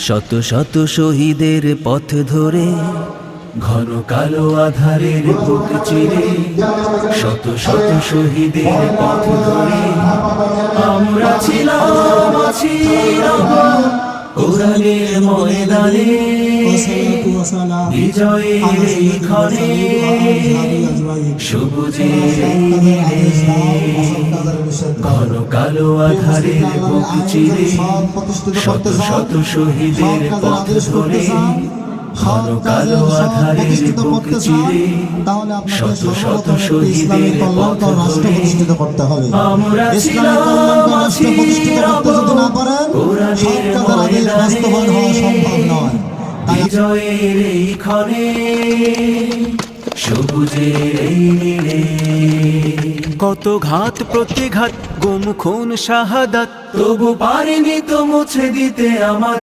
শত শত শহীদের পথ ধরে, ঘন কালো আধারের বুক চিরে, শত শত শহীদের পথ ধরে আমরা ছিলাম, আছি, রব কোরআনের ময়দানে, বিজয়ের এই ক্ষণে, সবুজের এই নীড়ে, ঘন কালো আধারের বুক চিরে, শত শত শহীদের পথ ধরে, ঘন কালো আধারের বুক চিরে, শত শত শহীদের পথ ধরে আমরা ছিলাম, আছি, রব কোরআনের ময়দানে, বিজয়ের এই ক্ষণে, সবুজের এই নীড়ে। কত ঘাত প্রতিঘাত, গুম খুন শাহাদাত, তবু পারিনি তো মুছে দিতে আমার